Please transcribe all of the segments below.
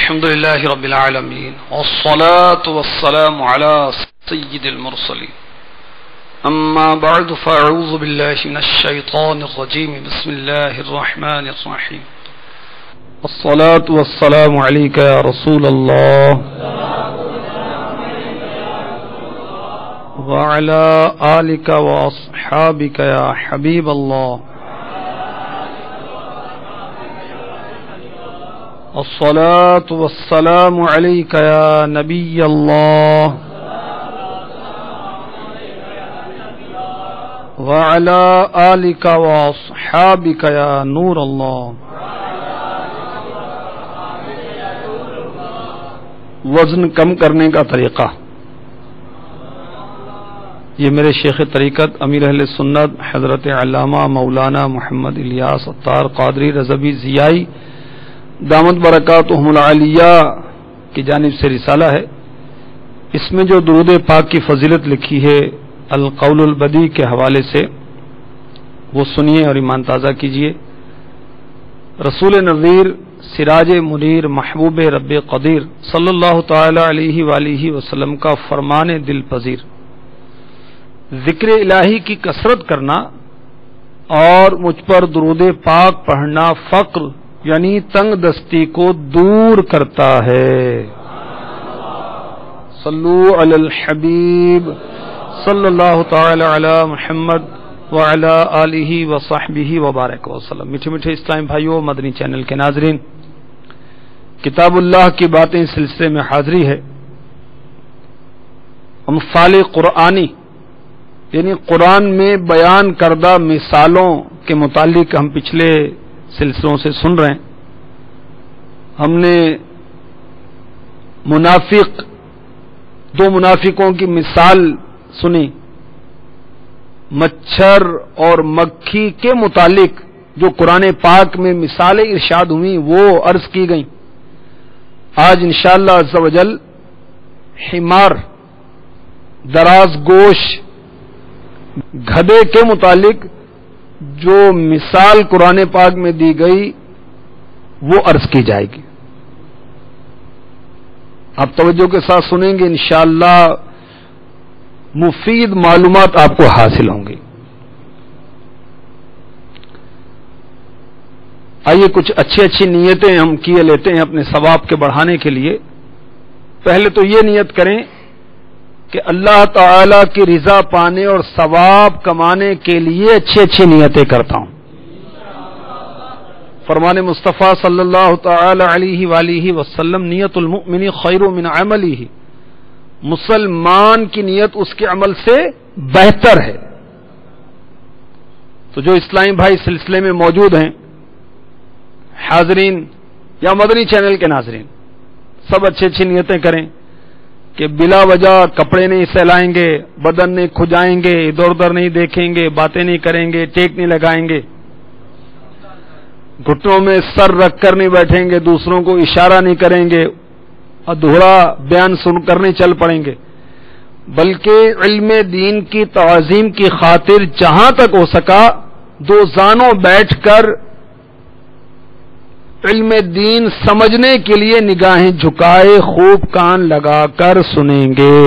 الحمد لله رب العالمين والصلاة والسلام على سيد المرسلين أما بعد فأعوذ بالله من الشيطان الرجيم بسم الله الرحمن الرحيم الصلاة والسلام عليك يا رسول الله وعلى آلك وأصحابك يا حبيب الله الصلاة والسلام عليك يا نبي الله وعلى آلك وأصحابك يا نور الله. وزن کم کرنے کا طریقہ، یہ میرے شیخ طریقت امیر اہل سنت حضرت علامہ مولانا محمد الیاس عطار قادری رضوی ضیائی دامت برکاتہم العالیہ کی جانب سے رسالہ ہے. اس میں جو درود پاک کی فضیلت لکھی ہے القول البدی کے حوالے سے، وہ سنیے اور ایمان تازہ کیجیے. رسول نذیر سراج منیر محبوب رب قدیر صلی اللہ تعالی علیہ وآلہ وسلم کا فرمان دل پذیر، ذکر الہی کی کثرت کرنا اور مجھ پر درود پاک پڑھنا فقر یعنی تنگ دستی کو دور کرتا ہے. صلو علی الحبیب صلی اللہ تعالی علی محمد وعلی آلہ وصحبہ وبارک وسلم. میٹھے میٹھے اسلام بھائیوں، مدنی چینل کے ناظرین، کتاب اللہ کی باتیں سلسلے میں حاضری ہے. امثال قرآنی یعنی قرآن میں بیان کردہ مثالوں کے متعلق ہم پچھلے سلسلوں سے سن رہے ہیں. ہم نے دو منافقوں کی مثال سنی. مچھر اور مکھی کے متعلق جو قرآن پاک میں مثالیں ارشاد ہوئیں وہ عرض کی گئیں. آج انشاءاللہ عز و جل حمار دراز گوش گدھے کے متعلق جو مثال قرآن پاک میں دی گئی وہ عرض کی جائے گی. آپ توجہ کے ساتھ سنیں گے، انشاءاللہ مفید معلومات آپ کو حاصل ہوں گی. آئیے کچھ اچھی نیتیں ہم کیے لیتے ہیں اپنے ثواب کے بڑھانے کے لیے. پہلے تو یہ نیت کریں کہ اللہ تعالی کی رضا پانے اور ثواب کمانے کے لیے اچھی نیتیں کرتا ہوں. فرمان مصطفیٰ صلی اللہ تعالی علیہ وآلہ وسلم نیت المؤمن خیر من عملہ، مسلمان کی نیت اس کے عمل سے بہتر ہے. تو جو اسلامی بھائی سلسلے میں موجود ہیں، حاضرین یا مدنی چینل کے ناظرین، سب اچھی نیتیں کریں کہ بلا وجہ کپڑے نہیں سہلائیں گے، بدن نہیں کھجائیں گے، ادھر ادھر نہیں دیکھیں گے، باتیں نہیں کریں گے، ٹیک نہیں لگائیں گے، گھٹنوں میں سر رکھ کر نہیں بیٹھیں گے، دوسروں کو اشارہ نہیں کریں گے، ادھورا بیان سن کر نہیں چل پڑیں گے، بلکہ علم دین کی تعظیم کی خاطر جہاں تک ہو سکا دو زانوں بیٹھ کر علم دین سمجھنے کے لیے نگاہیں جھکائے خوب کان لگا کر سنیں گے.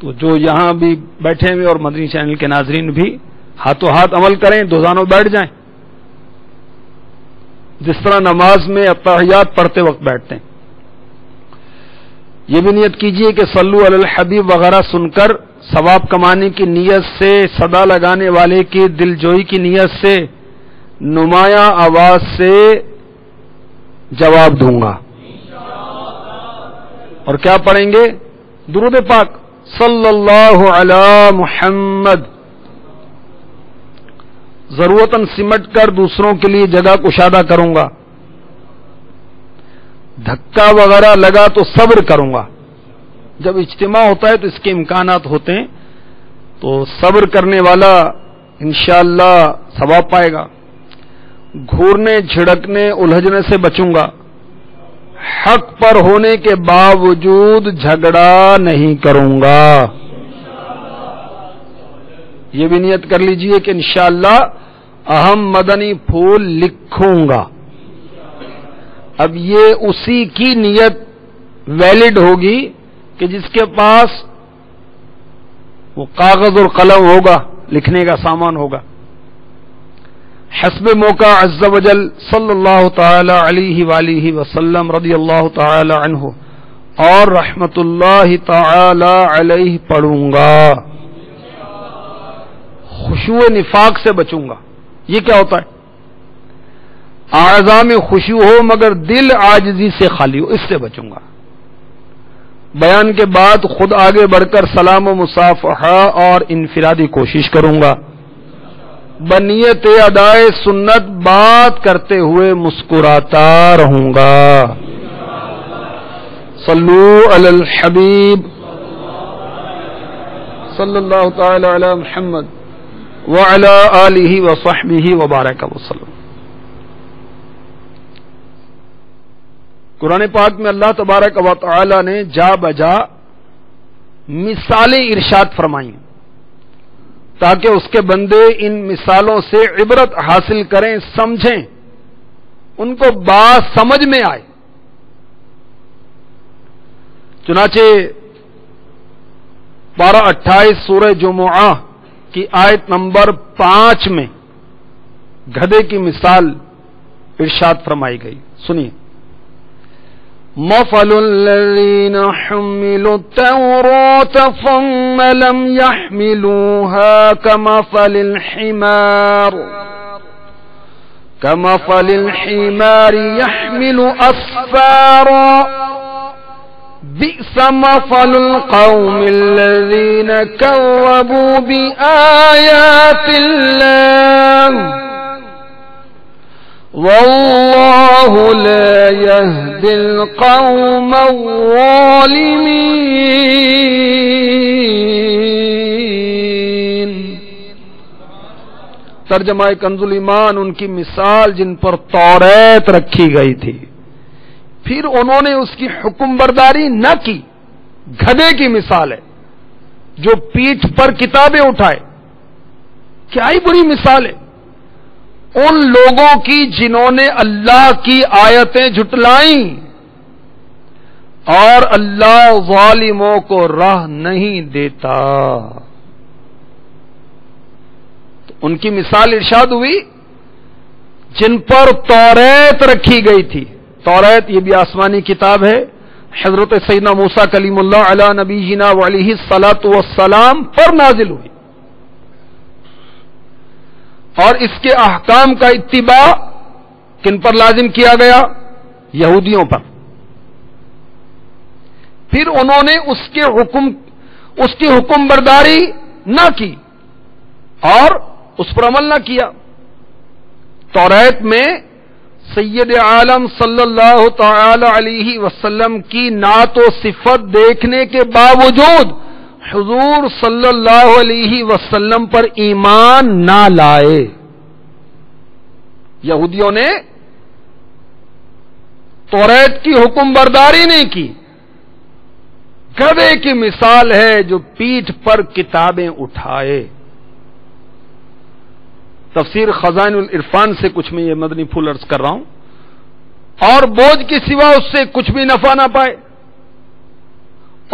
تو جو یہاں بھی بیٹھے ہوئے اور مدنی چینل کے ناظرین بھی ہاتھوں ہاتھ عمل کریں، دو زانوں بیٹھ جائیں، جس طرح نماز میں اتحیات پڑھتے وقت بیٹھتے ہیں. یہ بھی نیت کیجئے کہ صلو علی الحبیب وغیرہ سن کر ثواب کمانے کی نیت سے، صدا لگانے والے کی دل جوئی کی نیت سے نمایاں آواز سے جواب دوں گا. اور کیا پڑھیں گے؟ درود پاک صلی اللہ علی محمد. ضرورتاً سمٹ کر دوسروں کے لیے جگہ کشادہ کروں گا. دھکا وغیرہ لگا تو صبر کروں گا. جب اجتماع ہوتا ہے تو اس کے امکانات ہوتے ہیں، تو صبر کرنے والا انشاءاللہ ثواب پائے گا. گھورنے جھڑکنے الجھنے سے بچوں گا. حق پر ہونے کے باوجود جھگڑا نہیں کروں گا. یہ بھی نیت کر لیجئے کہ انشاءاللہ اہم مدنی پھول لکھوں گا. اب یہ اسی کی نیت ویلڈ ہوگی کہ جس کے پاس وہ کاغذ اور قلم ہوگا، لکھنے کا سامان ہوگا. حسب موقع عز وجل صلی اللہ تعالی علیہ وآلہ وسلم رضی اللہ تعالی عنہ اور رحمت اللہ تعالی علیہ پڑھوں گا. خشوع نفاق سے بچوں گا. یہ کیا ہوتا ہے؟ اعضاء میں خشوع ہو مگر دل عاجزی سے خالی ہو، اس سے بچوں گا. بیان کے بعد خود آگے بڑھ کر سلام و مصافحہ اور انفرادی کوشش کروں گا. بنیت ادائے سنت بات کرتے ہوئے مسکراتا رہوں گا. صلو علی الحبیب صلی اللہ تعالی علی محمد وعلی آلہ وصحبہ وبارک وسلم. قرآن پاک میں اللہ تبارک و تعالی نے جا بجا مثالیں ارشاد فرمائیں تاکہ اس کے بندے ان مثالوں سے عبرت حاصل کریں، سمجھیں، ان کو بات سمجھ میں آئے. چنانچہ پارہ 28 سورہ جمعہ کی آیت نمبر 5 میں گدھے کی مثال ارشاد فرمائی گئی. سنیے. مثل الذين حملوا التوراة ثم لم يحملوها كمثل الحمار يحمل أسفارا بئس مثل القوم الذين كذبوا بآيات الله واللہ لا يهدي القوم الظالمین. ترجمہ کنز الایمان. ان کی مثال جن پر توریت رکھی گئی تھی پھر انہوں نے اس کی حکم برداری نہ کی. گدھے کی مثال ہے جو پیٹھ پر کتابیں اٹھائے. کیا ہی بری مثال ہے ان لوگوں کی جنہوں نے اللہ کی آیتیں جھٹلائیں اور اللہ ظالموں کو راہ نہیں دیتا. تو ان کی مثال ارشاد ہوئی جن پر توریت رکھی گئی تھی. توریت یہ بھی آسمانی کتاب ہے، حضرت سیدنا موسیٰ کلیم اللہ علی نبینا وعلیہ الصلاۃ والسلام پر نازل ہوئی، اور اس کے احکام کا اتباع کن پر لازم کیا گیا؟ یہودیوں پر. پھر انہوں نے اس کی حکم برداری نہ کی اور اس پر عمل نہ کیا. توریت میں سید عالم صلی اللہ تعالی علیہ وسلم کی نعت و صفت دیکھنے کے باوجود حضور صلی اللہ علیہ وسلم پر ایمان نہ لائے. یہودیوں نے توریت کی حکم برداری نہیں کی. گدھے کی مثال ہے جو پیٹھ پر کتابیں اٹھائے. تفسیر خزائن العرفان سے کچھ میں یہ مدنی پھول عرض کر رہا ہوں. اور بوجھ کے سوا اس سے کچھ بھی نفع نہ پائے،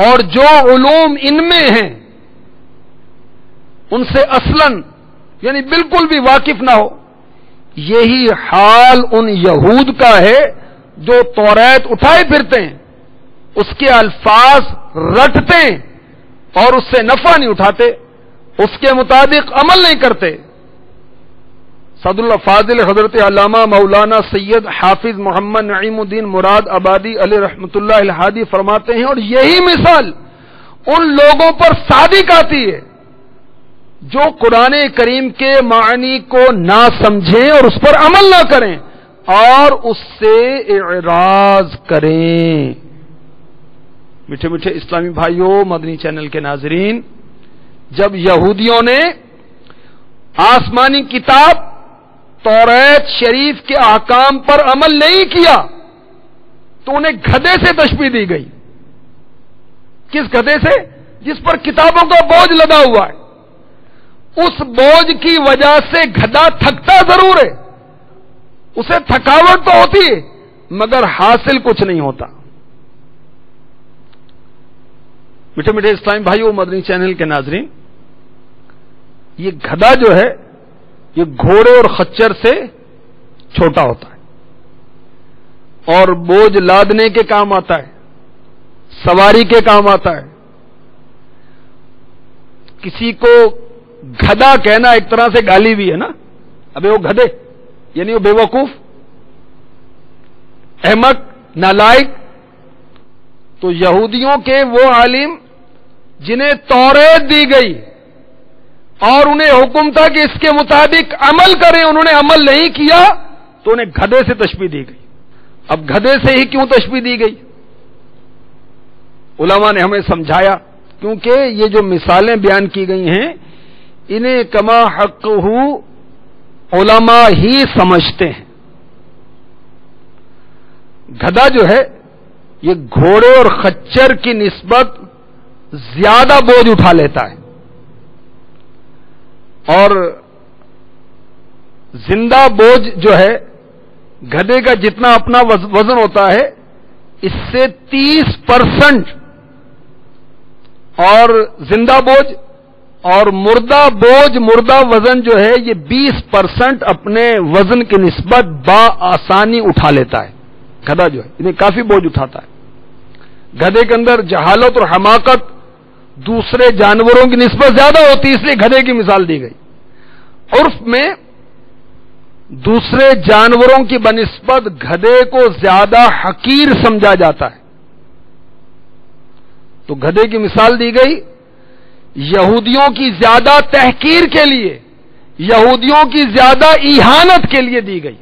اور جو علوم ان میں ہیں ان سے اصلاً یعنی بالکل بھی واقف نہ ہو. یہی حال ان یہود کا ہے جو توریت اٹھائے پھرتے ہیں، اس کے الفاظ رٹتے ہیں اور اس سے نفع نہیں اٹھاتے، اس کے مطابق عمل نہیں کرتے. سعد اللہ فاضل حضرت علامہ مولانا سید حافظ محمد نعیم الدین مراد آبادی علیہ رحمۃ اللہ الہادی فرماتے ہیں، اور یہی مثال ان لوگوں پر صادق آتی ہے جو قرآن کریم کے معنی کو نہ سمجھیں اور اس پر عمل نہ کریں اور اس سے اعراض کریں. میٹھے میٹھے اسلامی بھائیوں، مدنی چینل کے ناظرین، جب یہودیوں نے آسمانی کتاب توریت شریف کے احکام پر عمل نہیں کیا تو انہیں گدھے سے تشبیہ دی گئی. کس گدھے سے؟ جس پر کتابوں کا بوجھ لدا ہوا ہے. اس بوجھ کی وجہ سے گدھا تھکتا ضرور ہے، اسے تھکاوٹ تو ہوتی ہے، مگر حاصل کچھ نہیں ہوتا۔ میٹھے میٹھے اسلامی بھائیو، مدنی چینل کے ناظرین، یہ گدھا جو ہے یہ گھوڑے اور خچر سے چھوٹا ہوتا ہے اور بوجھ لادنے کے کام آتا ہے، سواری کے کام آتا ہے۔ کسی کو گدھا کہنا ایک طرح سے گالی بھی ہے نا، ابے وہ گدھے، یعنی وہ بے وقوف، احمق، نالائق۔ تو یہودیوں کے وہ عالم جنہیں توریت دی گئی اور انہیں حکم تھا کہ اس کے مطابق عمل کریں، انہوں نے عمل نہیں کیا تو انہیں گدھے سے تشبیہ دی گئی۔ اب گدھے سے ہی کیوں تشبیہ دی گئی؟ علماء نے ہمیں سمجھایا، کیونکہ یہ جو مثالیں بیان کی گئی ہیں انہیں کما حق علماء ہی سمجھتے ہیں۔ گدھا جو ہے یہ گھوڑے اور خچر کی نسبت زیادہ بوجھ اٹھا لیتا ہے، اور زندہ بوجھ جو ہے گدھے کا جتنا اپنا وزن ہوتا ہے اس سے 30%، اور زندہ بوجھ اور مردہ بوجھ، مردہ وزن جو ہے یہ 20% اپنے وزن کی نسبت بآسانی اٹھا لیتا ہے۔ گدھا جو ہے انہیں کافی بوجھ اٹھاتا ہے۔ گدھے کے اندر جہالت اور حماقت دوسرے جانوروں کی نسبت زیادہ ہوتی ہے، اس لیے گدھے کی مثال دی گئی۔ عرف میں دوسرے جانوروں کی بنسبت گدھے کو زیادہ حقیر سمجھا جاتا ہے، تو گدھے کی مثال دی گئی یہودیوں کی زیادہ تحقیر کے لیے، یہودیوں کی زیادہ اہانت کے لیے دی گئی۔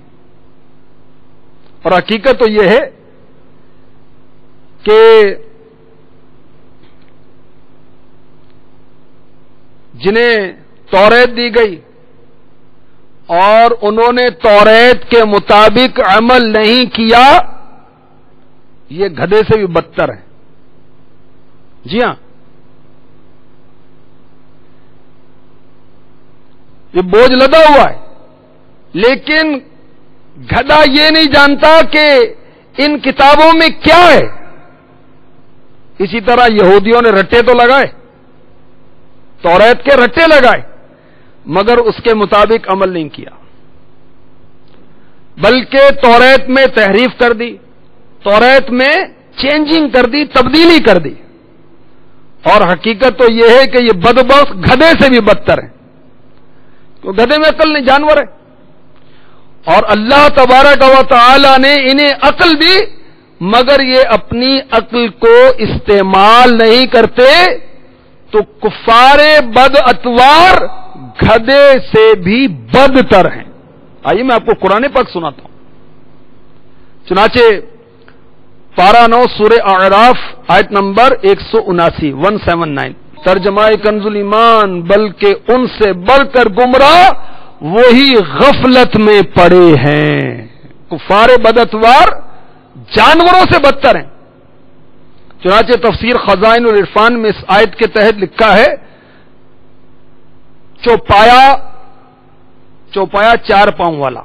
اور حقیقت تو یہ ہے کہ جنہیں توریت دی گئی اور انہوں نے توریت کے مطابق عمل نہیں کیا، یہ گدھے سے بھی بدتر ہے۔ جی ہاں، یہ بوجھ لدا ہوا ہے، لیکن گدھا یہ نہیں جانتا کہ ان کتابوں میں کیا ہے۔ اسی طرح یہودیوں نے رٹے تو لگائے، توریت کے رٹے لگائے، مگر اس کے مطابق عمل نہیں کیا، بلکہ توریت میں تحریف کر دی، توریت میں چینجنگ کر دی، تبدیلی کر دی۔ اور حقیقت تو یہ ہے کہ یہ بدبخت گدھے سے بھی بدتر ہے، تو گدھے میں عقل نہیں، جانور ہے۔ اور اللہ تبارک و تعالی نے انہیں عقل دی، مگر یہ اپنی عقل کو استعمال نہیں کرتے، تو کفار بد اتوار گدھے سے بھی بدتر ہیں۔ آئیے میں آپ کو قرآن پاک سناتا ہوں۔ چنانچہ پارہ 9 سورہ اعراف آیت نمبر 179 179، ترجمہ کنز ایمان، بلکہ ان سے بڑھ کر گمراہ وہی غفلت میں پڑے ہیں۔ کفار بداتوار جانوروں سے بدتر ہیں۔ چنانچہ تفسیر خزائن العرفان میں اس آیت کے تحت لکھا ہے، چوپایا 4 پاؤں والا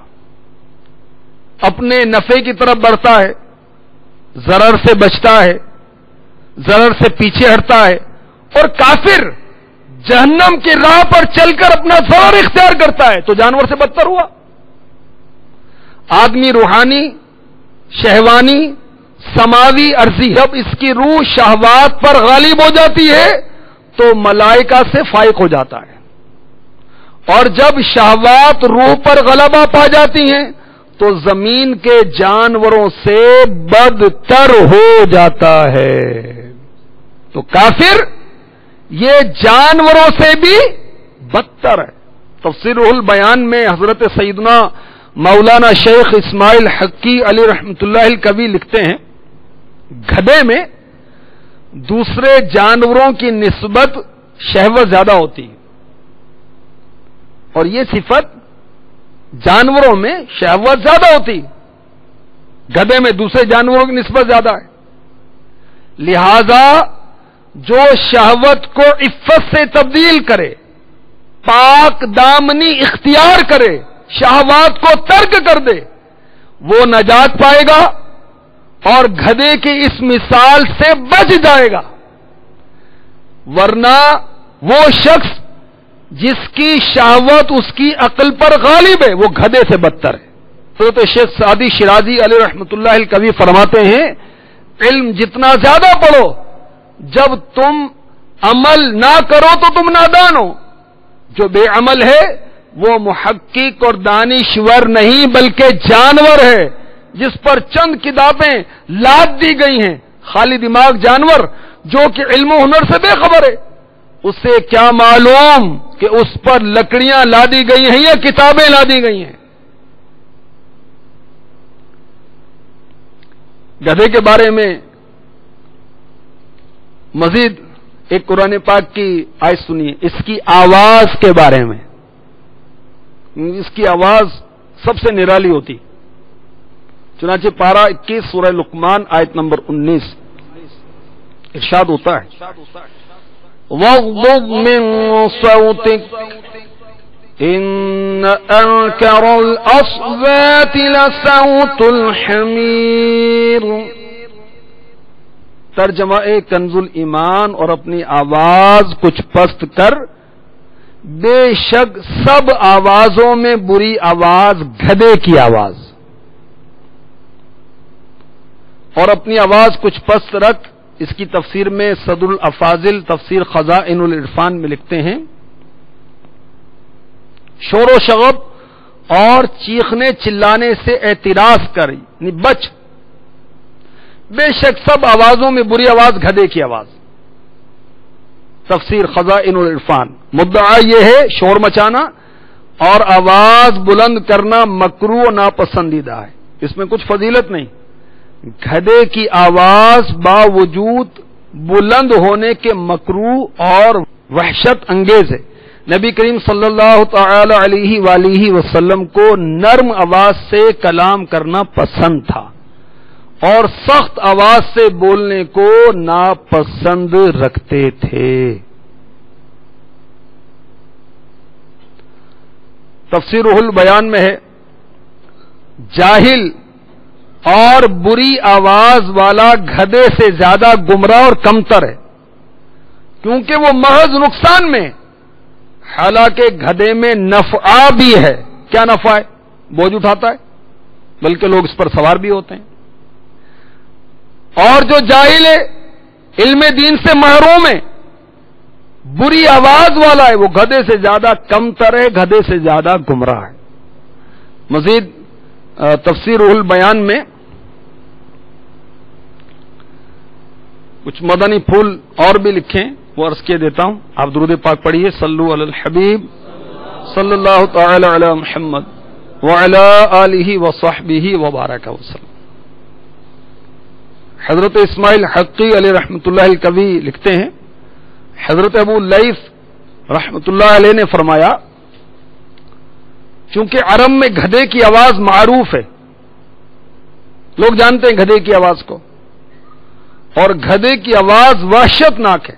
اپنے نفع کی طرف بڑھتا ہے، ضرر سے بچتا ہے، ضرر سے پیچھے ہٹتا ہے، اور کافر جہنم کی راہ پر چل کر اپنا ضرر اختیار کرتا ہے، تو جانور سے بدتر ہوا۔ آدمی روحانی، شہوانی، سماوی، عرضی، جب اس کی روح شہوات پر غالب ہو جاتی ہے تو ملائکہ سے فائق ہو جاتا ہے، اور جب شہوات روح پر غلبہ پا جاتی ہیں تو زمین کے جانوروں سے بدتر ہو جاتا ہے۔ تو کافر یہ جانوروں سے بھی بدتر ہے۔ تفسیر روح البیان میں حضرت سیدنا مولانا شیخ اسماعیل حقی علی رحمۃ اللہ الکوی لکھتے ہیں، گدھے میں دوسرے جانوروں کی نسبت شہوت زیادہ ہوتی ہے، اور یہ صفت جانوروں میں شہوت زیادہ ہوتی، گدھے میں دوسرے جانوروں کی نسبت زیادہ ہے۔ لہذا جو شہوت کو عفت سے تبدیل کرے، پاک دامنی اختیار کرے، شہوات کو ترک کر دے، وہ نجات پائے گا اور گدھے کی اس مثال سے بچ جائے گا، ورنہ وہ شخص جس کی شہوت اس کی عقل پر غالب ہے وہ گدھے سے بدتر ہے۔ حضرت شیخ سعدی شیرازی علیہ رحمۃ اللہ الکوی فرماتے ہیں علم جتنا زیادہ پڑھو جب تم عمل نہ کرو تو تم نادان ہو۔ جو بے عمل ہے وہ محقق اور دانشور نہیں بلکہ جانور ہے جس پر چند کتابیں لاد دی گئی ہیں۔ خالی دماغ جانور جو کہ علم و ہنر سے بے خبر ہے، اسے کیا معلوم کہ اس پر لکڑیاں لادی گئی ہیں یا کتابیں لادی گئی ہیں۔ گدھے کے بارے میں مزید ایک قرآن پاک کی آیت سنیے، اس کی آواز کے بارے میں۔ اس کی آواز سب سے نرالی ہوتی، چنانچہ پارہ 21 سورہ لقمان آیت نمبر 19 ارشاد ہوتا ہے وَاغْضُضْ مِن صَوْتِكَ إِنَّ أَنكَرَ الْأَصْوَاتِ لَصَوْتُ الْحَمِيرِ۔ ترجمہ کنز الایمان، اور اپنی آواز کچھ پست کر، بے شک سب آوازوں میں بری آواز گدھے کی آواز، اور اپنی آواز کچھ پست رکھ۔ اس کی تفسیر میں صدر الافاضل تفسیر خزائن العرفان میں لکھتے ہیں شور و شغب اور چیخنے چلانے سے اعتراض کر، یعنی بچ، بے شک سب آوازوں میں بری آواز گدھے کی آواز۔ تفسیر خزائن العرفان۔ مدعا یہ ہے شور مچانا اور آواز بلند کرنا مکروہ و ناپسندیدہ ہے، اس میں کچھ فضیلت نہیں۔ گدھے کی آواز باوجود بلند ہونے کے مکروہ اور وحشت انگیز ہے۔ نبی کریم صلی اللہ تعالی علیہ وآلہ وسلم کو نرم آواز سے کلام کرنا پسند تھا اور سخت آواز سے بولنے کو ناپسند رکھتے تھے۔ تفسیر روح البیان میں ہے جاہل اور بری آواز والا گدھے سے زیادہ گمراہ اور کمتر ہے، کیونکہ وہ محض نقصان میں، حالانکہ گدھے میں نفع بھی ہے۔ کیا نفع ہے؟ بوجھ اٹھاتا ہے، بلکہ لوگ اس پر سوار بھی ہوتے ہیں۔ اور جو جاہل ہے، علم دین سے محروم ہے، بری آواز والا ہے، وہ گدھے سے زیادہ کمتر ہے، گدھے سے زیادہ گمراہ ہے۔ مزید تفسیر روح البیان میں کچھ مدنی پھول اور بھی لکھیں، وہ عرض کیے دیتا ہوں۔ آپ درود پاک پڑھیے، صلو علی الحبیب صلی اللہ تعالی علی محمد وعلی آلہ وصحبہ وبارک وسلم۔ حضرت اسماعیل حقی علیہ رحمۃ اللہ الکوی لکھتے ہیں حضرت ابو لیث رحمۃ اللہ علیہ نے فرمایا چونکہ عرب میں گدھے کی آواز معروف ہے، لوگ جانتے ہیں گدھے کی آواز کو، اور گدھے کی آواز وحشت ناک ہے،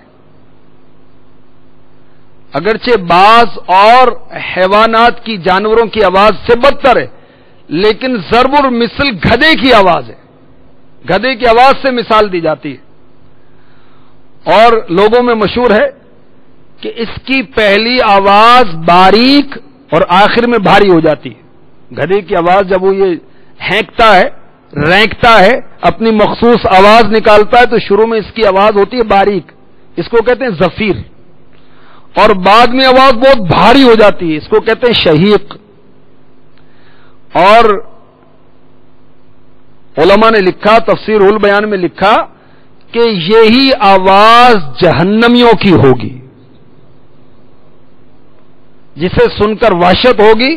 اگرچہ بعض اور حیوانات کی جانوروں کی آواز سے بدتر ہے، لیکن ضرب المثل گدھے کی آواز ہے، گدھے کی آواز سے مثال دی جاتی ہے۔ اور لوگوں میں مشہور ہے کہ اس کی پہلی آواز باریک اور آخر میں بھاری ہو جاتی ہے۔ گدھے کی آواز جب وہ یہ ہینکتا ہے، رینکتا ہے، اپنی مخصوص آواز نکالتا ہے، تو شروع میں اس کی آواز ہوتی ہے باریک، اس کو کہتے ہیں زفیر، اور بعد میں آواز بہت بھاری ہو جاتی ہے، اس کو کہتے ہیں شہیق۔ اور علماء نے لکھا، تفسیر البیان میں لکھا کہ یہی آواز جہنمیوں کی ہوگی، جسے سن کر وحشت ہوگی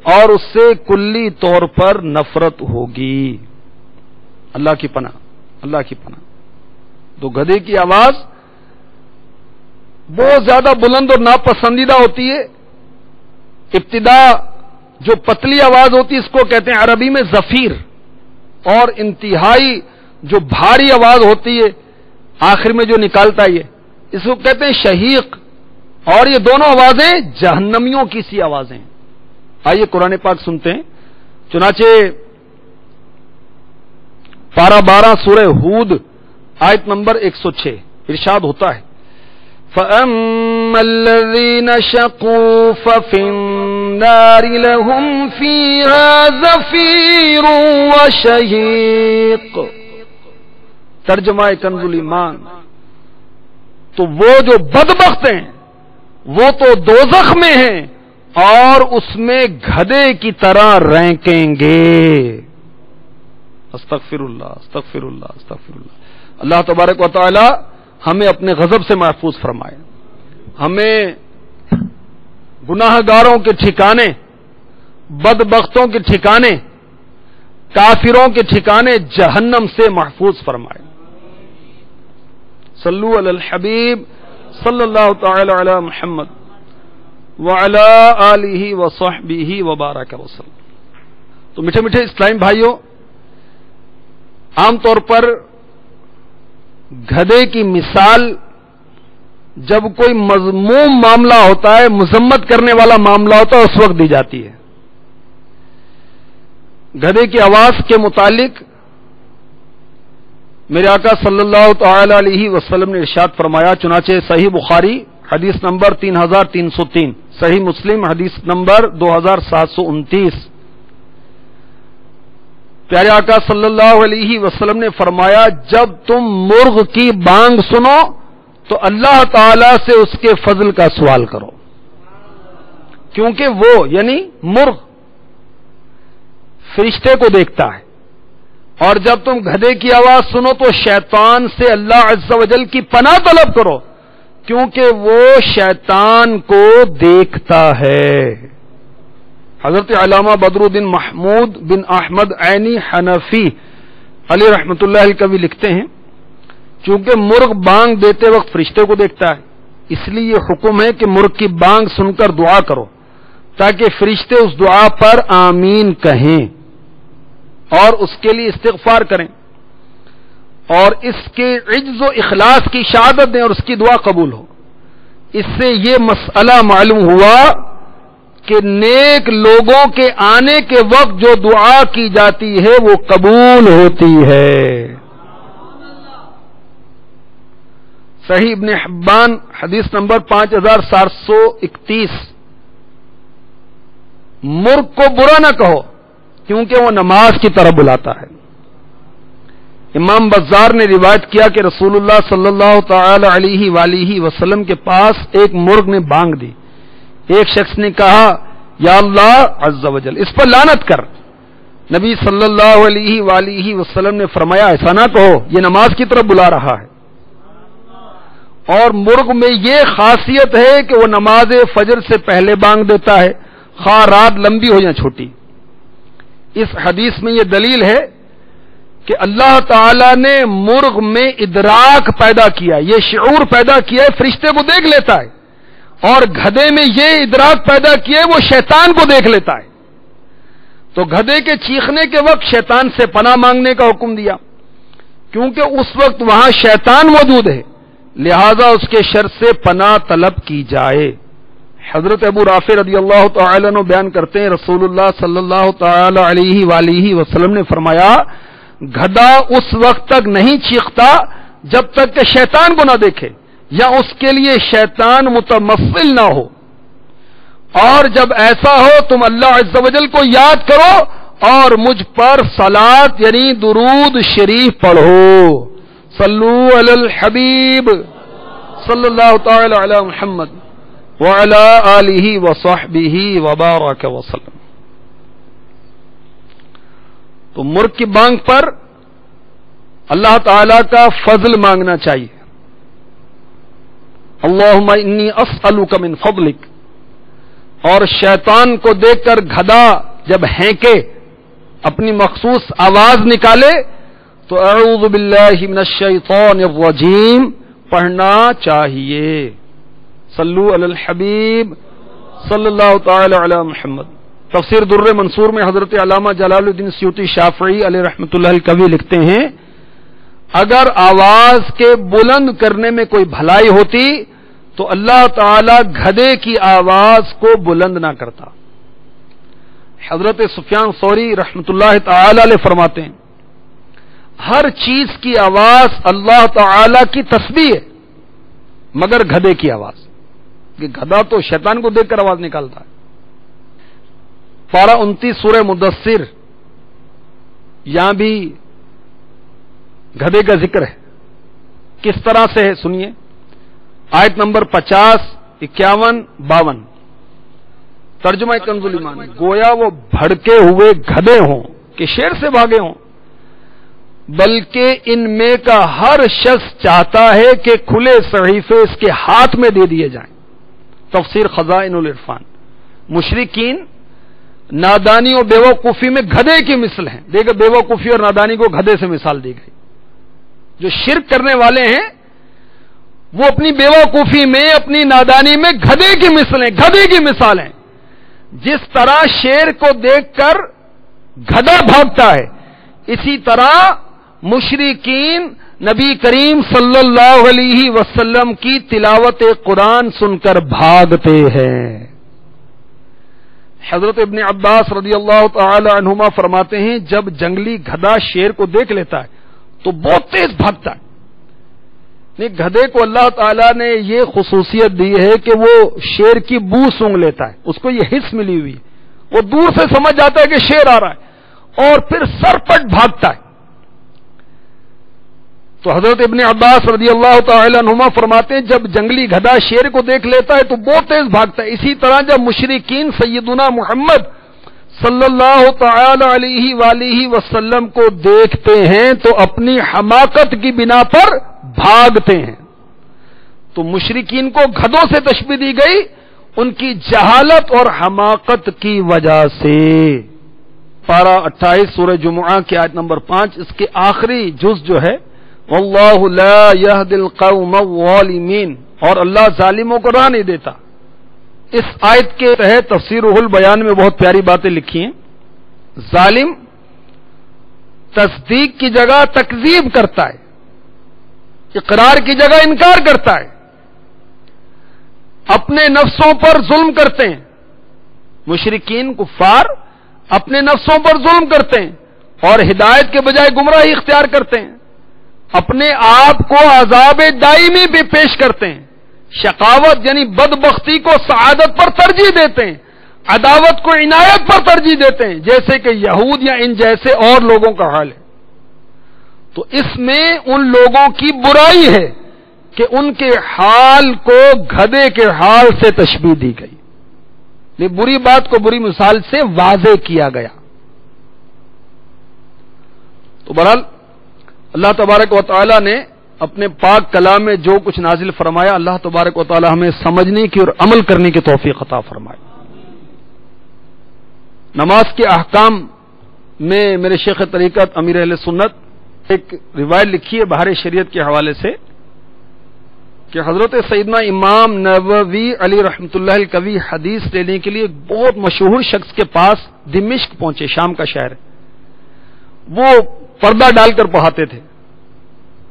اور اس سے کلی طور پر نفرت ہوگی۔ اللہ کی پناہ، اللہ کی پناہ۔ تو گدھے کی آواز بہت زیادہ بلند اور ناپسندیدہ ہوتی ہے۔ ابتدا جو پتلی آواز ہوتی ہے اس کو کہتے ہیں عربی میں زفیر، اور انتہائی جو بھاری آواز ہوتی ہے آخر میں جو نکالتا ہے اس کو کہتے ہیں شہیق، اور یہ دونوں آوازیں جہنمیوں کی سی آوازیں ہیں۔ آئیے قرآن پاک سنتے ہیں۔ چنانچہ پارہ 12 سورہ ہود آیت نمبر 106 ارشاد ہوتا ہے فَأَمَّا الَّذِينَ شَقُوا فَفِي النَّارِ لَهُمْ فِيهَا زَفِيرٌ وَشَهِيقٌ۔ ترجمہ کنز الایمان، تو وہ جو بدبخت ہیں وہ تو دوزخ میں ہیں اور اس میں گدھے کی طرح رینکیں گے۔ استغفر اللہ استغفر اللہ استغفر اللہ۔ اللہ تبارک و تعالی ہمیں اپنے غضب سے محفوظ فرمائے، ہمیں گناہ گاروں کے ٹھکانے، بدبختوں کے ٹھکانے، کافروں کے ٹھکانے جہنم سے محفوظ فرمائے۔ صلو علی الحبیب صلی اللہ تعالی علی محمد وعلی آلہ وصحبہ وبارک وسلم۔ تو میٹھے میٹھے اسلام بھائیوں، عام طور پر گدھے کی مثال جب کوئی مذموم معاملہ ہوتا ہے، مذمت کرنے والا معاملہ ہوتا ہے، اس وقت دی جاتی ہے۔ گدھے کی آواز کے متعلق میرے آقا صلی اللہ تعالی علیہ وسلم نے ارشاد فرمایا، چنانچہ صحیح بخاری حدیث نمبر 3303، صحیح مسلم حدیث نمبر 2729، پیارے آقا صلی اللہ علیہ وسلم نے فرمایا جب تم مرغ کی بانگ سنو تو اللہ تعالی سے اس کے فضل کا سوال کرو، کیونکہ وہ یعنی مرغ فرشتے کو دیکھتا ہے، اور جب تم گدھے کی آواز سنو تو شیطان سے اللہ عز و جل کی پناہ طلب کرو، کیونکہ وہ شیطان کو دیکھتا ہے۔ حضرت علامہ بدر الدین محمود بن احمد عینی حنفی علی رحمۃ اللہ الکوی لکھتے ہیں چونکہ مرغ بانگ دیتے وقت فرشتے کو دیکھتا ہے، اس لیے یہ حکم ہے کہ مرغ کی بانگ سن کر دعا کرو تاکہ فرشتے اس دعا پر آمین کہیں اور اس کے لیے استغفار کریں اور اس کے عجز و اخلاص کی شہادت دیں اور اس کی دعا قبول ہو۔ اس سے یہ مسئلہ معلوم ہوا کہ نیک لوگوں کے آنے کے وقت جو دعا کی جاتی ہے وہ قبول ہوتی ہے۔ صحیح ابن حبان حدیث نمبر 5731، مرغ کو برا نہ کہو کیونکہ وہ نماز کی طرف بلاتا ہے۔ امام بزار نے روایت کیا کہ رسول اللہ صلی اللہ تعالی علیہ وآلہ وسلم کے پاس ایک مرغ نے بانگ دی، ایک شخص نے کہا یا اللہ عز و جل اس پر لعنت کر۔ نبی صلی اللہ علیہ وآلہ وسلم نے فرمایا ایسا نہ کہو، یہ نماز کی طرف بلا رہا ہے، اور مرغ میں یہ خاصیت ہے کہ وہ نماز فجر سے پہلے بانگ دیتا ہے، خواہ رات لمبی ہو یا چھوٹی۔ اس حدیث میں یہ دلیل ہے کہ اللہ تعالی نے مرغ میں ادراک پیدا کیا، یہ شعور پیدا کیا ہے، فرشتے کو دیکھ لیتا ہے، اور گدھے میں یہ ادراک پیدا کیا ہے وہ شیطان کو دیکھ لیتا ہے۔ تو گدھے کے چیخنے کے وقت شیطان سے پناہ مانگنے کا حکم دیا، کیونکہ اس وقت وہاں شیطان موجود ہے، لہذا اس کے شر سے پناہ طلب کی جائے۔ حضرت ابو رافع رضی اللہ تعالی عنہ بیان کرتے ہیں رسول اللہ صلی اللہ تعالی علیہ وآلہ وسلم نے فرمایا گدھا اس وقت تک نہیں چیختا جب تک کہ شیطان کو نہ دیکھے یا اس کے لیے شیطان متمثل نہ ہو، اور جب ایسا ہو تم اللہ عز و جل کو یاد کرو اور مجھ پر صلات یعنی درود شریف پڑھو۔ صلو علی الحبیب صلی اللہ تعالی علی محمد وعلی آلہ وصحبہ وبارک وسلم۔ تو مرغ کی بانگ پر اللہ تعالی کا فضل مانگنا چاہیے۔ اللہم انی اسألک من فضلک، اور شیطان کو دیکھ کر گدھا جب ہینکے اپنی مخصوص آواز نکالے تو اعوذ باللہ من الشیطان الرجیم پڑھنا چاہیے۔ صلو علی الحبیب صلی اللہ تعالی علی محمد۔ تفسیر در منصور میں حضرت علامہ جلال الدین سیوطی شافعی علیہ رحمۃ اللہ الکوی لکھتے ہیں اگر آواز کے بلند کرنے میں کوئی بھلائی ہوتی تو اللہ تعالی گدھے کی آواز کو بلند نہ کرتا۔ حضرت سفیان ثوری رحمۃ اللہ تعالی علیہ فرماتے ہیں ہر چیز کی آواز اللہ تعالی کی تسبیح ہے مگر گدھے کی آواز، کہ گدھا تو شیطان کو دیکھ کر آواز نکالتا ہے۔ پارہ 29 سورہ مدثر، یہاں بھی گدھے کا ذکر ہے۔ کس طرح سے ہے سنیے، آیت نمبر 50، 51، 52، ترجمہ کنز الایمان۔ گویا وہ بھڑکے ہوئے گدھے ہوں کہ شیر سے بھاگے ہوں، بلکہ ان میں کا ہر شخص چاہتا ہے کہ کھلے صحیفے اس کے ہاتھ میں دے دیے جائیں۔ تفسیر خزائن العرفان۔ مشرکین نادانی اور بیوقوفی میں گدھے کی مثل ہیں۔ دیکھیں، بیوقوفی اور نادانی کو گدھے سے مثال دی گئی۔ جو شرک کرنے والے ہیں وہ اپنی بیوقوفی میں، اپنی نادانی میں گدھے کی مثل ہیں، گدھے کی مثال ہیں۔ جس طرح شیر کو دیکھ کر گدھا بھاگتا ہے، اسی طرح مشرکین نبی کریم صلی اللہ علیہ وسلم کی تلاوت قرآن سن کر بھاگتے ہیں۔ حضرت ابن عباس رضی اللہ تعالی عنہما فرماتے ہیں، جب جنگلی گدھا شیر کو دیکھ لیتا ہے تو بہت تیز بھاگتا ہے۔ گدھے کو اللہ تعالیٰ نے یہ خصوصیت دی ہے کہ وہ شیر کی بو سونگھ لیتا ہے، اس کو یہ حس ملی ہوئی ہے، وہ دور سے سمجھ جاتا ہے کہ شیر آ رہا ہے اور پھر سرپٹ بھاگتا ہے۔ تو حضرت ابن عباس رضی اللہ تعالی عنہما فرماتے ہیں، جب جنگلی گدھا شیر کو دیکھ لیتا ہے تو بہت تیز بھاگتا ہے۔ اسی طرح جب مشرکین سیدنا محمد صلی اللہ تعالی علیہ وآلہ وسلم کو دیکھتے ہیں تو اپنی حماقت کی بنا پر بھاگتے ہیں۔ تو مشرکین کو گدھوں سے تشبیہ دی گئی ان کی جہالت اور حماقت کی وجہ سے۔ پارہ 28 سورہ جمعہ کی آیت نمبر 5، اس کے آخری جز جو ہے، واللہ لا یہدی القوم الظالمین، اور اللہ ظالموں کو راہ نہیں دیتا۔ اس آیت کے تحت تفسیر روح البیان میں بہت پیاری باتیں لکھی ہیں۔ ظالم تصدیق کی جگہ تکذیب کرتا ہے، اقرار کی جگہ انکار کرتا ہے، اپنے نفسوں پر ظلم کرتے ہیں۔ مشرکین کفار اپنے نفسوں پر ظلم کرتے ہیں اور ہدایت کے بجائے گمراہی اختیار کرتے ہیں، اپنے آپ کو عذاب دائمی بھی پیش کرتے ہیں، شقاوت یعنی بدبختی کو سعادت پر ترجیح دیتے ہیں، عداوت کو عنایت پر ترجیح دیتے ہیں، جیسے کہ یہود یا ان جیسے اور لوگوں کا حال ہے۔ تو اس میں ان لوگوں کی برائی ہے کہ ان کے حال کو گدھے کے حال سے تشبیہ دی گئی، یہ بری بات کو بری مثال سے واضح کیا گیا۔ تو بہرحال اللہ تبارک و تعالی نے اپنے پاک کلام میں جو کچھ نازل فرمایا، اللہ تبارک و تعالی ہمیں سمجھنے کی اور عمل کرنے کی توفیق عطا فرمائے۔ نماز کے احکام میں میرے شیخ طریقت امیر اہل سنت ایک روایت لکھی ہے بہار شریعت کے حوالے سے کہ حضرت سیدنا امام نووی علی رحمۃ اللہ الکوی حدیث لینے کے لیے ایک بہت مشہور شخص کے پاس دمشق پہنچے، شام کا شہر ہے۔ وہ پردہ ڈال کر پڑھاتے تھے،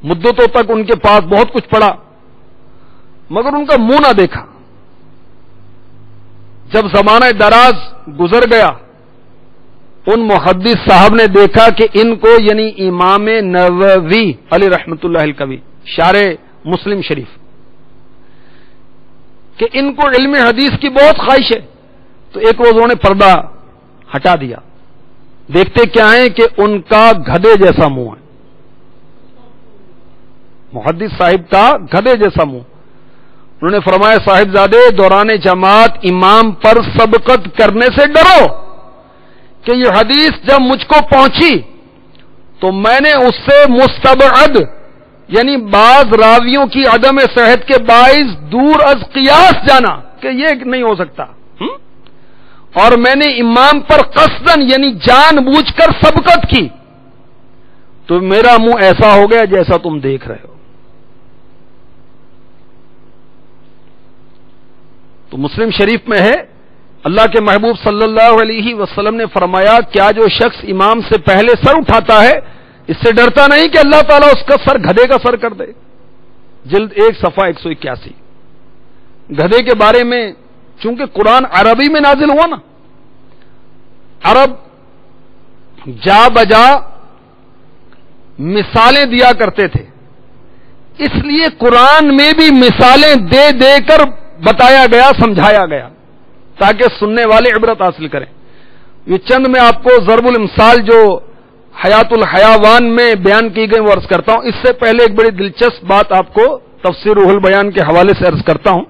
مدتوں تک ان کے پاس بہت کچھ پڑھا مگر ان کا منہ نہ دیکھا۔ جب زمانہ دراز گزر گیا، ان محدث صاحب نے دیکھا کہ ان کو یعنی امام نووی علی رحمۃ اللہ الکوی شارح مسلم شریف کہ ان کو علم حدیث کی بہت خواہش ہے، تو ایک روز انہوں نے پردہ ہٹا دیا، دیکھتے کیا ہیں کہ ان کا گدھے جیسا منہ ہے، محدث صاحب کا گدھے جیسا منہ۔ انہوں نے فرمایا، صاحبزادے دوران جماعت امام پر سبقت کرنے سے ڈرو کہ یہ حدیث جب مجھ کو پہنچی تو میں نے اس سے مستبعد یعنی بعض راویوں کی عدم صحت کے باعث دور از قیاس جانا کہ یہ نہیں ہو سکتا، اور میں نے امام پر قصدن یعنی جان بوجھ کر سبقت کی، تو میرا منہ ایسا ہو گیا جیسا تم دیکھ رہے ہو۔ تو مسلم شریف میں ہے، اللہ کے محبوب صلی اللہ علیہ وسلم نے فرمایا، کیا جو شخص امام سے پہلے سر اٹھاتا ہے اس سے ڈرتا نہیں کہ اللہ تعالیٰ اس کا سر گدھے کا سر کر دے؟ جلد 1 صفحہ 181۔ گدھے کے بارے میں چونکہ قرآن عربی میں نازل ہوا نا، عرب جا بجا مثالیں دیا کرتے تھے، اس لیے قرآن میں بھی مثالیں دے دے کر بتایا گیا، سمجھایا گیا، تاکہ سننے والے عبرت حاصل کریں۔ یہ چند میں آپ کو ضرب الامثال جو حیات الحیوان میں بیان کی گئی وہ عرض کرتا ہوں۔ اس سے پہلے ایک بڑی دلچسپ بات آپ کو تفسیر روح البیان کے حوالے سے عرض کرتا ہوں۔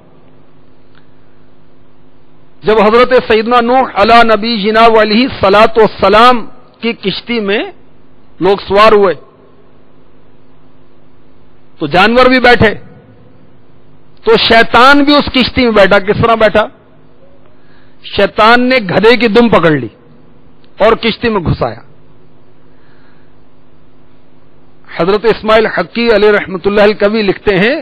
جب حضرت سیدنا نوح علی نبی جناب علیہ الصلاۃ والسلام کی کشتی میں لوگ سوار ہوئے تو جانور بھی بیٹھے، تو شیطان بھی اس کشتی میں بیٹھا۔ کس طرح بیٹھا؟ شیطان نے گدھے کی دم پکڑ لی اور کشتی میں گھسایا۔ حضرت اسماعیل حقی علیہ رحمۃ اللہ الکوی لکھتے ہیں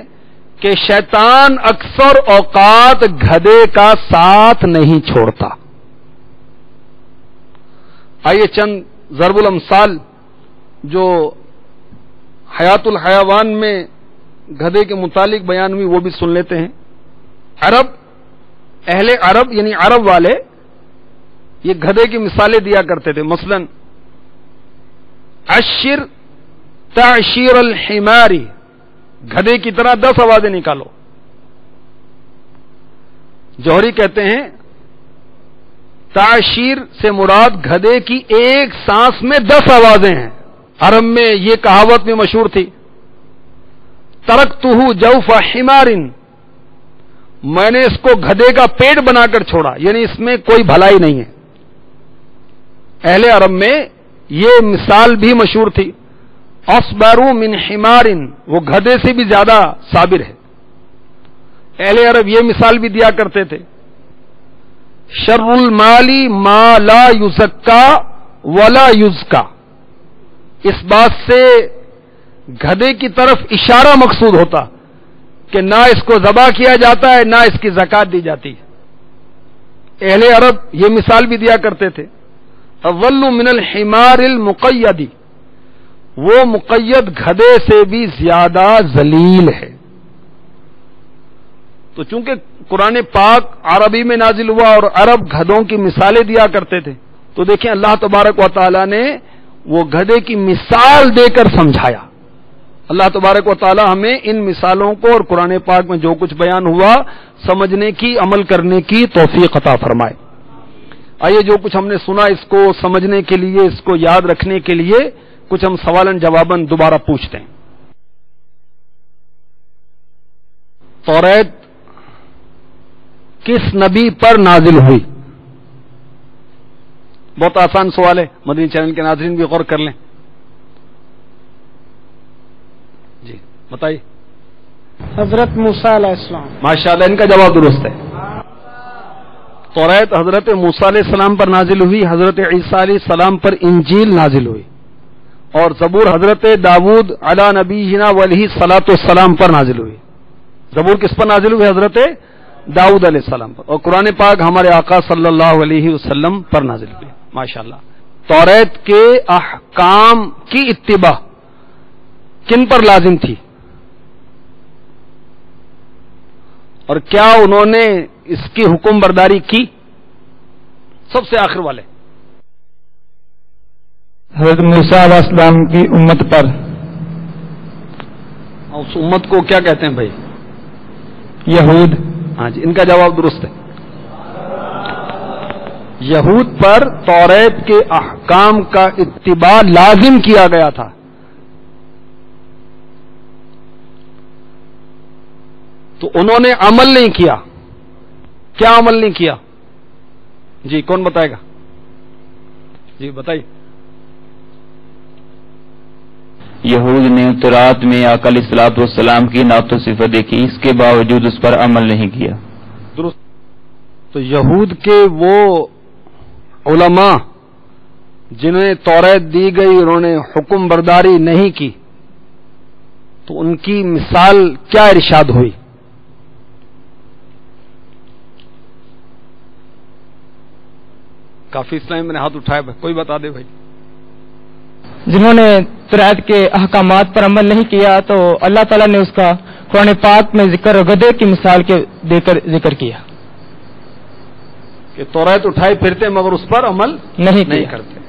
کہ شیطان اکثر اوقات گدھے کا ساتھ نہیں چھوڑتا۔ آئیے چند ضرب الامثال جو حیات الحیوان میں گدھے کے متعلق بیان ہوئی وہ بھی سن لیتے ہیں۔ اہل عرب یعنی عرب والے یہ گدھے کی مثالیں دیا کرتے تھے۔ مثلا عشر تعشیر الحماری، گدھے کی طرح 10 آوازیں نکالو۔ جوہری کہتے ہیں تعشیر سے مراد گدھے کی ایک سانس میں 10 آوازیں ہیں۔ عرب میں یہ کہاوت بھی مشہور تھی، ترکتہ جوف حمار، میں نے اس کو گدھے کا پیٹ بنا کر چھوڑا، یعنی اس میں کوئی بھلائی نہیں ہے۔ اہل عرب میں یہ مثال بھی مشہور تھی، اصبروا من حمار، وہ گدھے سے بھی زیادہ صابر ہے۔ اہل عرب یہ مثال بھی دیا کرتے تھے، شر المال ما لا یزکا ولا یزکا، اس بات سے گدھے کی طرف اشارہ مقصود ہوتا کہ نہ اس کو ذبح کیا جاتا ہے نہ اس کی زکات دی جاتی ہے۔ اہل عرب یہ مثال بھی دیا کرتے تھے، اول من الحمار المقید، وہ مقید گدھے سے بھی زیادہ ذلیل ہے۔ تو چونکہ قرآن پاک عربی میں نازل ہوا اور عرب گدھوں کی مثالیں دیا کرتے تھے، تو دیکھیں اللہ تبارک و تعالی نے وہ گدھے کی مثال دے کر سمجھایا۔ اللہ تبارک و تعالی ہمیں ان مثالوں کو اور قرآن پاک میں جو کچھ بیان ہوا سمجھنے کی، عمل کرنے کی توفیق عطا فرمائے۔ آئیے جو کچھ ہم نے سنا اس کو سمجھنے کے لیے، اس کو یاد رکھنے کے لیے کچھ ہم سوالن جواباً دوبارہ پوچھتے ہیں۔ توریت کس نبی پر نازل ہوئی؟ بہت آسان سوال ہے، مدنی چینل کے ناظرین بھی غور کر لیں۔ جی بتائیے۔ حضرت موسیٰ علیہ السلام۔ ماشاءاللہ، ان کا جواب درست ہے۔ توریت حضرت موسیٰ علیہ السلام پر نازل ہوئی، حضرت عیسیٰ علیہ السلام پر انجیل نازل ہوئی، اور زبور حضرت داود علی نبینا علیہ الصلاۃ والسلام پر نازل ہوئی۔ زبور کس پر نازل ہوئی؟ حضرت داؤد علیہ السلام پر۔ اور قرآن پاک ہمارے آقا صلی اللہ علیہ وسلم پر نازل ہوئی۔ ماشاءاللہ۔ توریت کے احکام کی اتباع کن پر لازم تھی، اور کیا انہوں نے اس کی حکم برداری کی؟ سب سے آخر والے۔ حضرت موسیٰ علیہ السلام کی امت پر۔ اس امت کو کیا کہتے ہیں بھائی؟ یہود۔ ہاں جی، ان کا جواب درست ہے۔ یہود پر توریت کے احکام کا اتباع لازم کیا گیا تھا۔ تو انہوں نے عمل نہیں کیا۔ کیا عمل نہیں کیا؟ جی کون بتائے گا؟ جی بتائیے۔ یہود نے تورات میں آقا علیہ الصلوۃ والسلام کی نعت و صفت دیکھی، اس کے باوجود اس پر عمل نہیں کیا۔ درست۔ تو یہود کے وہ علماء جنہیں توریت دی گئی انہوں نے حکم برداری نہیں کی، تو ان کی مثال کیا ارشاد ہوئی؟ کافی اسلام میں نے ہاتھ اٹھایا، کوئی بتا دے بھائی۔ جنہوں نے توریت کے احکامات پر عمل نہیں کیا تو اللہ تعالیٰ نے اس کا قرآن پاک میں ذکر گدھے کی مثال کے دے کر ذکر کیا کہ توریت اٹھائے پھرتے مگر اس پر عمل نہیں کرتے۔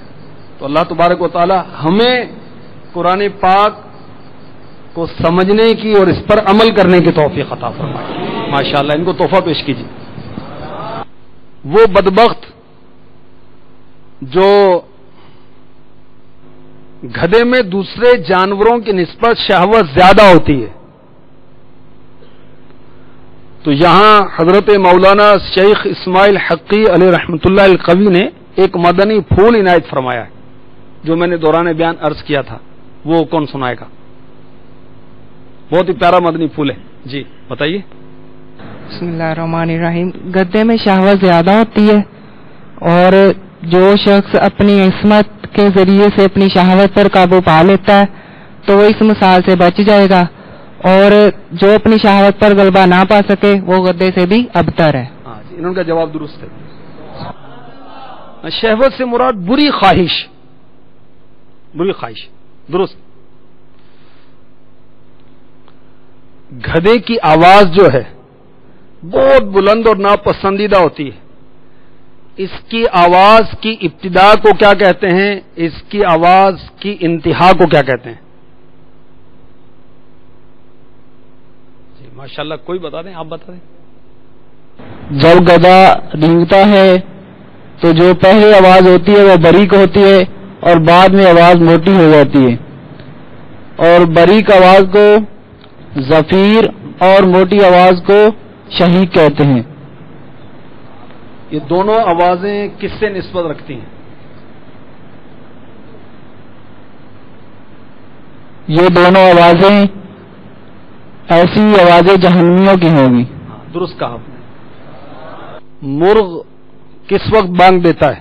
تو اللہ تبارک و تعالی ہمیں قرآن پاک کو سمجھنے کی اور اس پر عمل کرنے کی توفیق عطا فرمائے. ماشاءاللہ ان کو تحفہ پیش کیجیے. وہ بدبخت جو گدھے میں دوسرے جانوروں کی نسبت شہوت زیادہ ہوتی ہے، تو یہاں حضرت مولانا شیخ اسماعیل حقی علیہ رحمۃ اللہ القوی نے ایک مدنی پھول عنایت فرمایا ہے، جو میں نے دوران بیان عرض کیا تھا. وہ کون سنائے گا؟ بہت ہی پیارا مدنی پھول ہے. جی بتائیے. بسم اللہ الرحمن الرحیم. گدے میں شہوت زیادہ ہوتی ہے، اور جو شخص اپنی عصمت کے ذریعے سے اپنی شہوت پر قابو پا لیتا ہے تو وہ اس مثال سے بچ جائے گا، اور جو اپنی شہوت پر غلبہ نہ پا سکے وہ گدے سے بھی ابتر ہے. ہاں جی، انہوں کا جواب درست ہے. شہوت سے مراد بری خواہش، بری خواہش درست. گدھے کی آواز جو ہے بہت بلند اور ناپسندیدہ ہوتی ہے. اس کی آواز کی ابتدا کو کیا کہتے ہیں؟ اس کی آواز کی انتہا کو کیا کہتے ہیں؟ جی ماشاءاللہ، کوئی بتا دیں، آپ بتا دیں. جب گدھا رینگتا ہے تو جو پہلی آواز ہوتی ہے وہ باریک ہوتی ہے اور بعد میں آواز موٹی ہو جاتی ہے، اور باریک آواز کو زفیر اور موٹی آواز کو شہیق کہتے ہیں. یہ دونوں آوازیں کس سے نسبت رکھتی ہیں؟ یہ دونوں آوازیں ایسی آوازیں جہنمیوں کی ہوں گی. درست کہا آپ نے. مرغ کس وقت بانگ دیتا ہے؟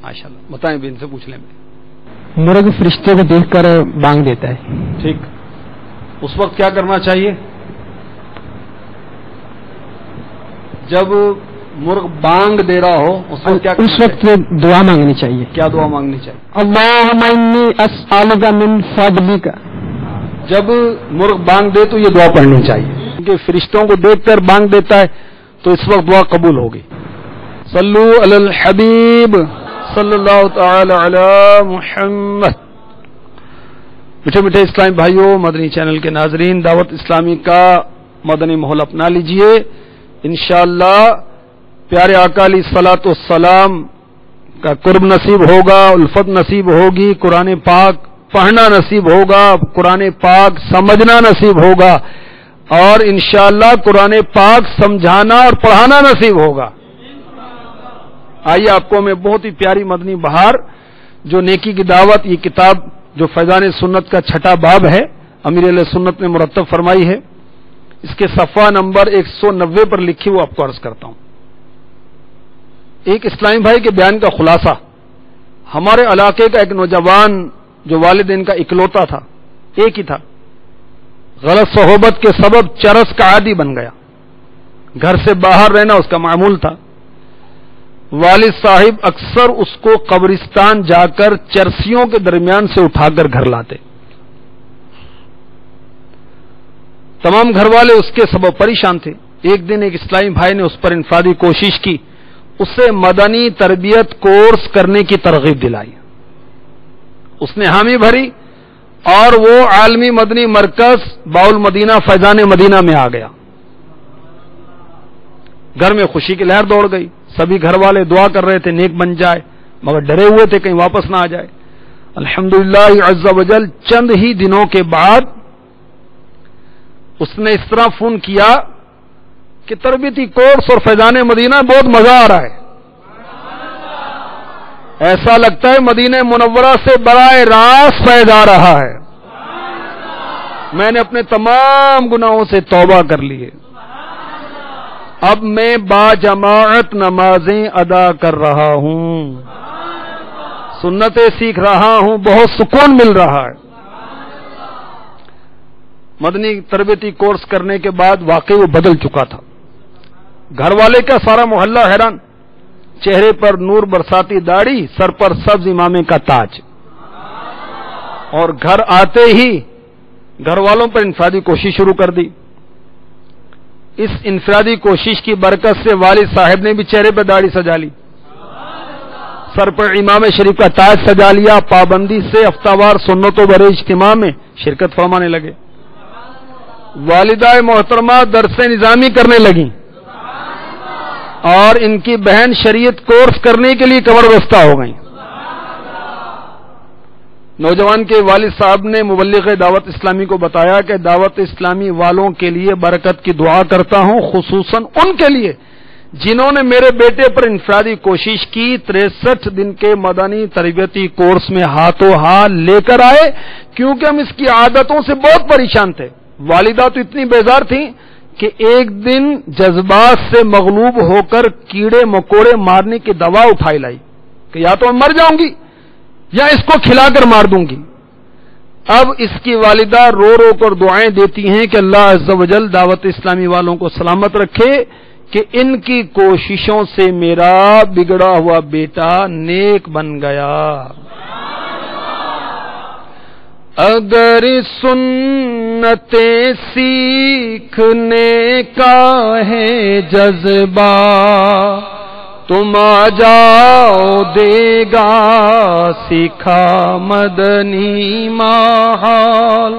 ماشاءاللہ بتائیں بھی، ان سے پوچھ لیں. مرغ فرشتے کو دیکھ کر بانگ دیتا ہے. ٹھیک. اس وقت کیا کرنا چاہیے؟ جب مرغ بانگ دے رہا ہو اس وقت کیا کرنا چاہیے؟ اس وقت دعا مانگنی چاہیے. کیا دعا مانگنی چاہیے؟ اللہم انی اسألک من فضلک. جب مرغ بانگ دے تو یہ دعا پڑھنی چاہیے، کیونکہ فرشتوں کو دیکھ کر بانگ دیتا ہے تو اس وقت دعا قبول ہوگی. صلو علی الحبیب صلی اللہ تعالی علی محمد. میٹھے میٹھے اسلامی بھائیوں، مدنی چینل کے ناظرین، دعوت اسلامی کا مدنی ماحول اپنا لیجئے. انشاءاللہ پیارے آقا علیہ الصلوۃ والسلام کا قرب نصیب ہوگا، الفت نصیب ہوگی، قرآن پاک پڑھنا نصیب ہوگا، قرآن پاک سمجھنا نصیب ہوگا، اور انشاءاللہ قرآن پاک سمجھانا اور پڑھانا نصیب ہوگا. آئیے آپ کو میں بہت ہی پیاری مدنی بہار جو نیکی کی دعوت، یہ کتاب جو فیضان سنت کا 6واں باب ہے، امیر علیہ سنت نے مرتب فرمائی ہے. اس کے صفحہ نمبر 190 پر لکھی وہ آپ کو عرض کرتا ہوں. ایک اسلامی بھائی کے بیان کا خلاصہ. ہمارے علاقے کا ایک نوجوان جو والدین کا اکلوتا تھا، ایک ہی تھا، غلط صحبت کے سبب چرس کا عادی بن گیا. گھر سے باہر رہنا اس کا معمول تھا. والد صاحب اکثر اس کو قبرستان جا کر چرسیوں کے درمیان سے اٹھا کر گھر لاتے. تمام گھر والے اس کے سبب پریشان تھے. ایک دن ایک اسلامی بھائی نے اس پر انفرادی کوشش کی، اسے مدنی تربیت کورس کرنے کی ترغیب دلائی. اس نے حامی بھری اور وہ عالمی مدنی مرکز باول مدینہ فیضان مدینہ میں آ گیا. گھر میں خوشی کی لہر دوڑ گئی. سبھی گھر والے دعا کر رہے تھے نیک بن جائے، مگر ڈرے ہوئے تھے کہیں واپس نہ آ جائے. الحمدللہ عز وجل چند ہی دنوں کے بعد اس نے اس طرح فون کیا کہ تربیتی کورس اور فیضان مدینہ بہت مزہ آ رہا ہے، ایسا لگتا ہے مدینہ منورہ سے براہ راست فیض آ رہا ہے. میں نے اپنے تمام گناہوں سے توبہ کر لی ہے، اب میں با جماعت نمازیں ادا کر رہا ہوں، سنتیں سیکھ رہا ہوں، بہت سکون مل رہا ہے. مدنی تربیتی کورس کرنے کے بعد واقعی وہ بدل چکا تھا. گھر والے کا سارا محلہ حیران، چہرے پر نور برساتی داڑھی، سر پر سبز امامے کا تاج. اور گھر آتے ہی گھر والوں پر انفرادی کوشش شروع کر دی. اس انفرادی کوشش کی برکت سے والد صاحب نے بھی چہرے پر داڑھی سجا لی. سر پر امام شریف کا تاج سجا لیا، پابندی سے ہفتہ وار سنتوں بھرے اجتماع میں شرکت فرمانے لگے۔ والدہ محترمہ درس نظامی کرنے لگیں اور ان کی بہن شریعت کورس کرنے کے لیے کمر بستہ ہو گئیں۔ نوجوان کے والد صاحب نے مبلغ دعوت اسلامی کو بتایا کہ دعوت اسلامی والوں کے لیے برکت کی دعا کرتا ہوں، خصوصاً ان کے لیے جنہوں نے میرے بیٹے پر انفرادی کوشش کی، 63 دن کے مدنی تربیتی کورس میں ہاتھوں ہاتھ لے کر آئے، کیونکہ ہم اس کی عادتوں سے بہت پریشان تھے۔ والدہ تو اتنی بیزار تھیں کہ ایک دن جذبات سے مغلوب ہو کر کیڑے مکوڑے مارنے کی دوا اٹھائی لائی کہ یا تو میں مر جاؤں گی یا اس کو کھلا کر مار دوں گی۔ اب اس کی والدہ رو رو کر دعائیں دیتی ہیں کہ اللہ عز و جل دعوت اسلامی والوں کو سلامت رکھے کہ ان کی کوششوں سے میرا بگڑا ہوا بیٹا نیک بن گیا۔ اگر سنتیں سیکھنے کا ہے جذبہ تم آ جاؤ، دے گا سکھا مدنی ماحول۔